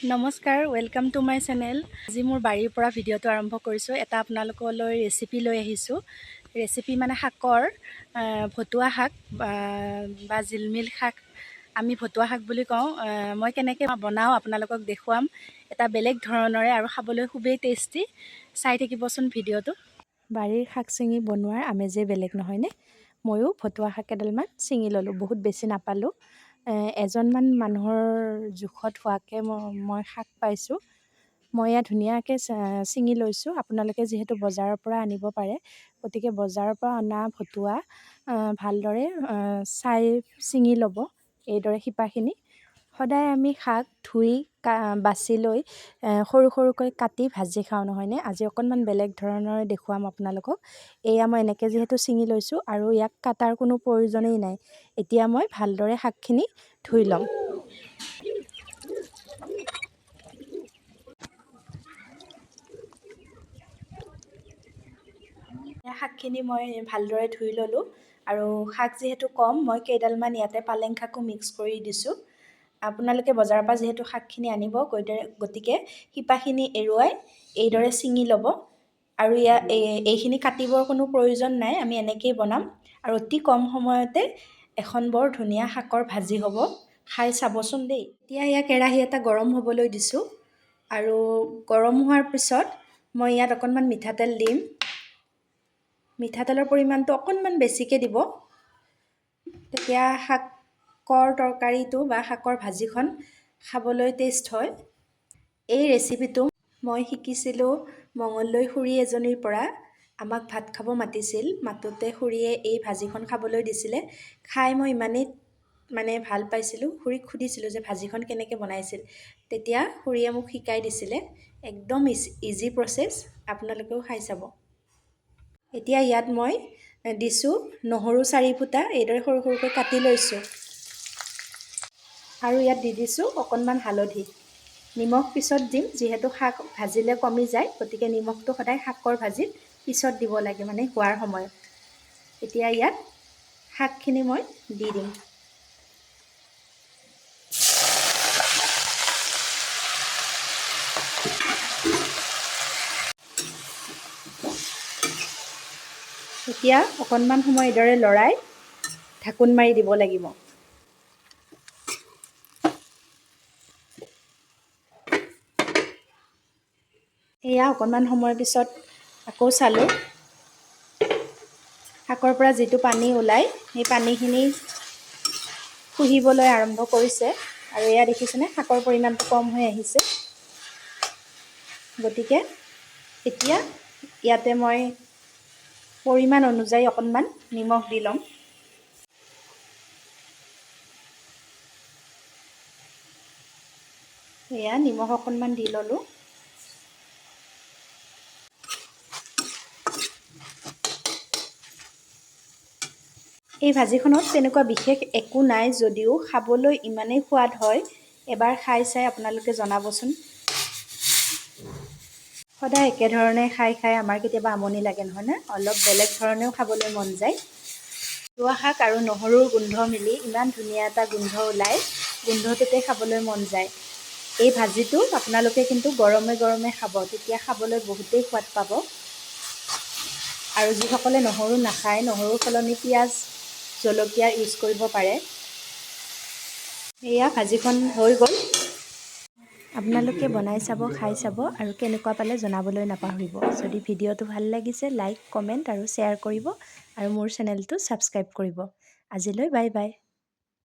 নমস্কাৰ, welcome to my channel. আজি মোৰ বাৰীৰ পৰা ভিডিঅ'টো আৰম্ভ কৰিছোঁ। এটা আপোনালোকলৈ ৰেচিপি লৈ আহিছোঁ। ৰেচিপি মানে শাকৰ, ভতুৱা শাক বা জিলমিল শাক, আমি ভতুৱা শাক বুলি কওঁ। মই কেনেকৈ বনাওঁ আপোনালোকক দেখুৱাম। এটা বেলেগ ধৰণৰে আৰু খাবলৈ খুবেই টেষ্টি। চাই থাকিবচোন ভিডিঅ'টো। বাৰীৰ শাক চিঙি বনোৱাৰ আমেজেই বেলেগ নহয়নে? ময়ো ভতুৱা শাক কেইডালমান ছিঙি ল'লোঁ, বহুত বেছি নাপালোঁ। এজনমান মানুহৰ জোখত হোৱাকৈ মই শাক পাইছোঁ। মই ইয়াত ধুনীয়াকৈ ছিঙি লৈছোঁ। আপোনালোকে যিহেতু বজাৰৰ পৰা আনিব পাৰে, গতিকে বজাৰৰ পৰা অনা ভতুৱা ভালদৰে চাই ছিঙি ল'ব। এইদৰে শিপাখিনি সদায় আমি শাক ধুই বাছি লৈ সৰু সৰুকৈ কাটি ভাজি খাওঁ নহয়নে? আজি অকণমান বেলেগ ধৰণৰে দেখুৱাম আপোনালোকক। এয়া মই এনেকৈ যিহেতু ছিঙি লৈছোঁ আৰু ইয়াক কাটাৰ কোনো প্ৰয়োজনেই নাই। এতিয়া মই ভালদৰে শাকখিনি ধুই ল'ম। শাকখিনি মই ভালদৰে ধুই ল'লোঁ আৰু শাক যিহেতু কম, মই কেইডালমান ইয়াতে পালেং শাকো মিক্স কৰি দিছোঁ। আপোনালোকে বজাৰৰ পৰা যিহেতু শাকখিনি আনিব, গতিকে শিপাখিনি এৰুৱাই এইদৰে ছিঙি ল'ব। আৰু এইখিনি কাটিবৰ কোনো প্ৰয়োজন নাই, আমি এনেকৈয়ে বনাম। আৰু অতি কম সময়তে এখন বৰ ধুনীয়া শাকৰ ভাজি হ'ব। খাই চাবচোন দেই। এতিয়া ইয়াত কেৰাহী এটা গৰম হ'বলৈ দিছোঁ আৰু গৰম হোৱাৰ পিছত মই ইয়াত অকণমান মিঠাতেল দিম। মিঠাতেলৰ পৰিমাণটো অকণমান বেছিকৈ দিব, তেতিয়া শাকৰ তৰকাৰীটো বা শাকৰ ভাজিখন খাবলৈ টেষ্ট হয়। এই ৰেচিপিটো মই শিকিছিলোঁ মঙলদৈ খুৰী এজনীৰ পৰা। আমাক ভাত খাব মাতিছিল, মাতোতে খুৰীয়ে এই ভাজিখন খাবলৈ দিছিলে। খাই মই ইমানেই ভাল পাইছিলোঁ। খুৰীক সুধিছিলোঁ যে ভাজিখন কেনেকৈ বনাইছিল, তেতিয়া খুৰীয়ে মোক শিকাই দিছিলে। একদম ইজি প্ৰচেছ, আপোনালোকেও খাই চাব। এতিয়া ইয়াত মই দিছোঁ নহৰু 4 ফুটা, এইদৰে সৰু সৰুকৈ কাটি লৈছোঁ। আৰু ইয়াত দি দিছোঁ অকণমান হালধি। নিমখ পিছত দিম, যিহেতু শাক ভাজিলে কমি যায়, গতিকে নিমখটো সদায় শাকৰ ভাজিত পিছত দিব লাগে, মানে হোৱাৰ সময়ত। এতিয়া ইয়াত শাকখিনি মই দি দিম। এতিয়া অকণমান সময় এইদৰে লৰাই ঢাকোন মাৰি দিব লাগিব। এয়া অকণমান সময়ৰ পিছত আকৌ চালোঁ। শাকৰ পৰা যিটো পানী ওলায়, সেই পানীখিনি শুহিবলৈ আৰম্ভ কৰিছে। আৰু এয়া দেখিছেনে, শাকৰ পৰিমাণটো কম হৈ আহিছে। গতিকে এতিয়া ইয়াতে মই পৰিমাণ অনুযায়ী অকণমান নিমখ দি ল'ম। এয়া নিমখ অকণমান দি ল'লোঁ। এই ভাজিখনত তেনেকুৱা বিশেষ একো নাই, যদিও খাবলৈ ইমানেই সোৱাদ হয়। এবাৰ খাই চাই আপোনালোকে জনাবচোন। সদায় একেধৰণে খাই আমাৰ কেতিয়াবা আমনি লাগে নহয়নে? অলপ বেলেগ ধৰণেও খাবলৈ মন যায়। ভতুৱা শাক আৰু নহৰুৰ গোন্ধ মিলি ইমান ধুনীয়া এটা গোন্ধ ওলায়, গোন্ধটোতে খাবলৈ মন যায়। এই ভাজিটো আপোনালোকে কিন্তু গৰমে গৰমে খাব, তেতিয়া খাবলৈ বহুতেই সোৱাদ পাব। আৰু যিসকলে নহৰু নাখায়, নহৰুৰ সলনি পিঁয়াজ, জলকীয়া ইউজ কৰিব পাৰে। এয়া ভাজিখন হৈ গ'ল। আপোনালোকে বনাই চাব, খাই চাব আৰু কেনেকুৱা পালে জনাবলৈ নাপাহৰিব। যদি ভিডিঅ'টো ভাল লাগিছে, লাইক, কমেণ্ট আৰু শ্বেয়াৰ কৰিব আৰু মোৰ চেনেলটো ছাবস্ক্ৰাইব কৰিব। আজিলৈ বাই বাই।